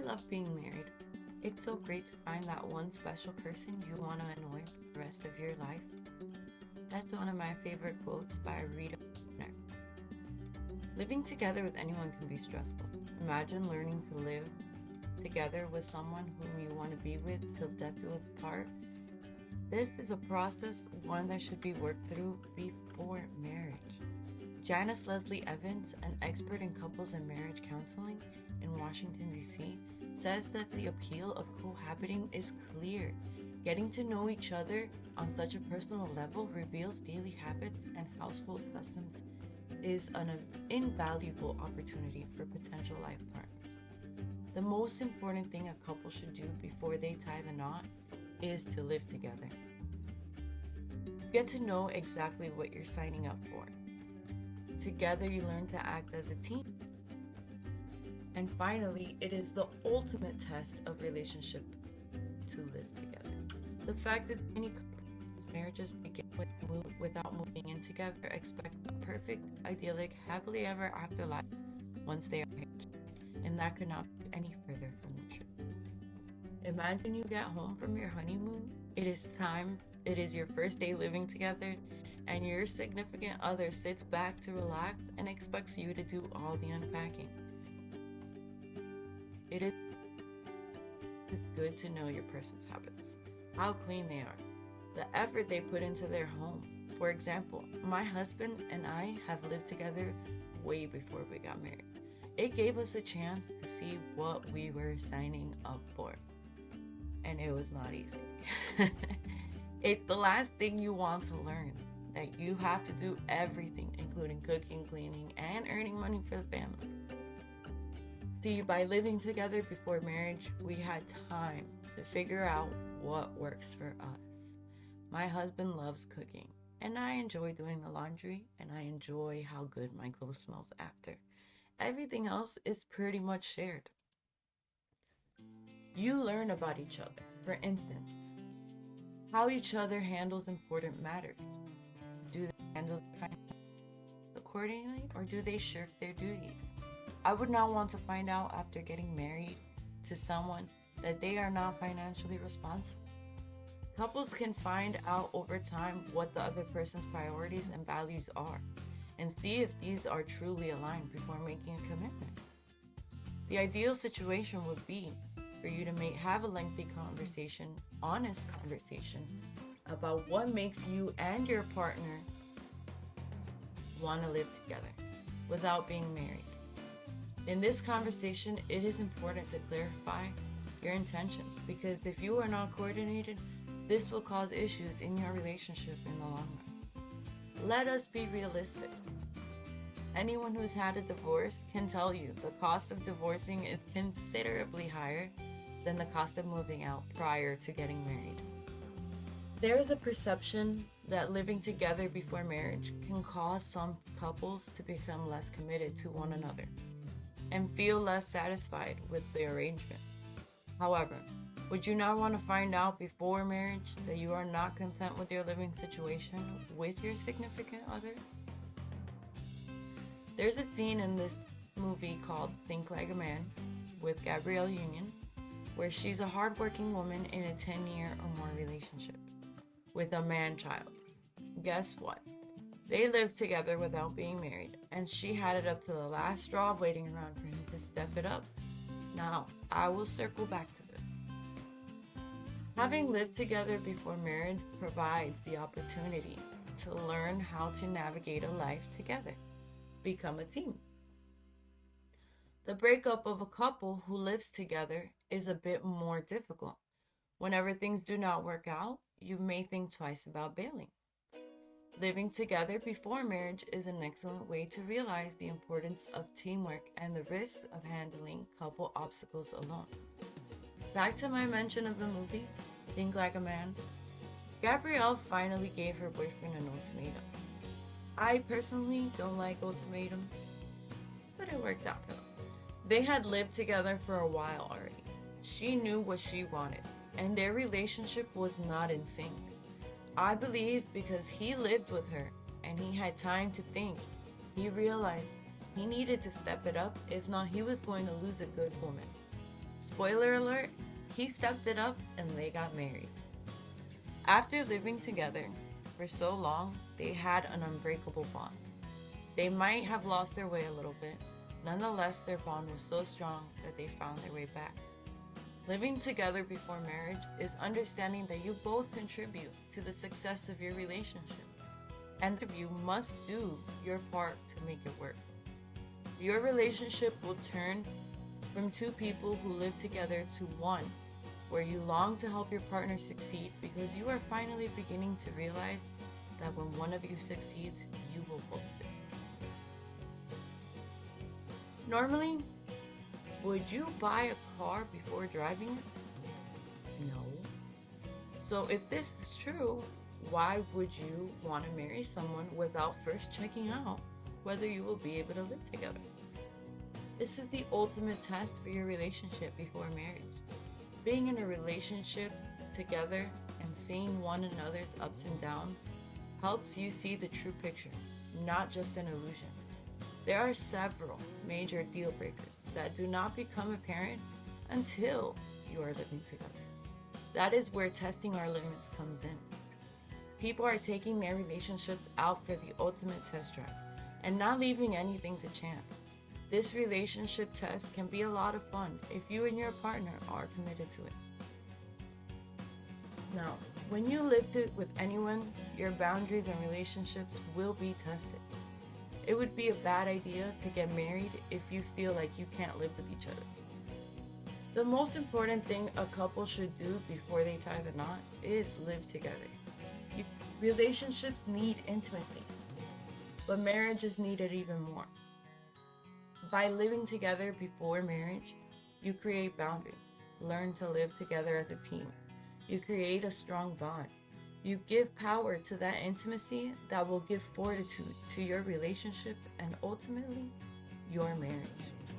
I love being married. It's so great to find that one special person you want to annoy for the rest of your life. That's one of my favorite quotes by Rita. Living together with anyone can be stressful. Imagine learning to live together with someone whom you want to be with till death do us part. This is a process, one that should be worked through before marriage. Janice Leslie Evans, an expert in couples and marriage counseling in Washington, D.C., says that the appeal of cohabiting is clear. Getting to know each other on such a personal level reveals daily habits and household customs is an invaluable opportunity for potential life partners. The most important thing a couple should do before they tie the knot is to live together. Get to know exactly what you're signing up for. Together you learn to act as a team. And finally, it is the ultimate test of relationship to live together. The fact that many marriages begin without moving in together expect a perfect, idyllic, happily ever after life once they are married. And that could not be any further from the truth. Imagine you get home from your honeymoon. It is your first day living together, and your significant other sits back to relax and expects you to do all the unpacking. It is good to know your person's habits, how clean they are, the effort they put into their home. For example, my husband and I have lived together way before we got married. It gave us a chance to see what we were signing up for. And it was not easy. It's the last thing you want to learn, that you have to do everything, including cooking, cleaning, and earning money for the family. See, by living together before marriage, we had time to figure out what works for us. My husband loves cooking, and I enjoy doing the laundry, and I enjoy how good my clothes smells after. Everything else is pretty much shared. You learn about each other. For instance, how each other handles important matters. Do they handle finances accordingly, or do they shirk their duties? I would not want to find out after getting married to someone that they are not financially responsible. Couples can find out over time what the other person's priorities and values are, and see if these are truly aligned before making a commitment. The ideal situation would be for you to have a lengthy conversation, honest conversation, about what makes you and your partner want to live together without being married. In this conversation, it is important to clarify your intentions, because if you are not coordinated, this will cause issues in your relationship in the long run. Let us be realistic. Anyone who's had a divorce can tell you the cost of divorcing is considerably higher than the cost of moving out prior to getting married. There is a perception that living together before marriage can cause some couples to become less committed to one another and feel less satisfied with the arrangement. However, would you not want to find out before marriage that you are not content with your living situation with your significant other? There's a scene in this movie called Think Like a Man with Gabrielle Union, where she's a hardworking woman in a 10-year or more relationship with a man-child. Guess what? They lived together without being married, and she had it up to the last straw waiting around for him to step it up. Now, I will circle back to this. Having lived together before marriage provides the opportunity to learn how to navigate a life together, become a team. The breakup of a couple who lives together is a bit more difficult. Whenever things do not work out, you may think twice about bailing. Living together before marriage is an excellent way to realize the importance of teamwork and the risks of handling couple obstacles alone. Back to my mention of the movie, Think Like a Man, Gabrielle finally gave her boyfriend an ultimatum. I personally don't like ultimatums, but it worked out for them. They had lived together for a while already. She knew what she wanted, and their relationship was not in sync. I believe because he lived with her and he had time to think, he realized he needed to step it up. If not, he was going to lose a good woman. Spoiler alert, he stepped it up and they got married. After living together for so long, they had an unbreakable bond. They might have lost their way a little bit. Nonetheless, their bond was so strong that they found their way back. Living together before marriage is understanding that you both contribute to the success of your relationship, and you must do your part to make it work. Your relationship will turn from two people who live together to one where you long to help your partner succeed because you are finally beginning to realize that when one of you succeeds, you will both succeed. Normally, would you buy a car before driving it? No. So if this is true, why would you want to marry someone without first checking out whether you will be able to live together? This is the ultimate test for your relationship before marriage. Being in a relationship together and seeing one another's ups and downs helps you see the true picture, not just an illusion. There are several major deal breakers that do not become apparent until you are living together. That is where testing our limits comes in. People are taking their relationships out for the ultimate test drive and not leaving anything to chance. This relationship test can be a lot of fun if you and your partner are committed to it. Now, when you live with anyone, your boundaries and relationships will be tested. It would be a bad idea to get married if you feel like you can't live with each other. The most important thing a couple should do before they tie the knot is live together. Relationships need intimacy, but marriage is needed even more. By living together before marriage, you create boundaries, learn to live together as a team. You create a strong bond. You give power to that intimacy that will give fortitude to your relationship and ultimately your marriage.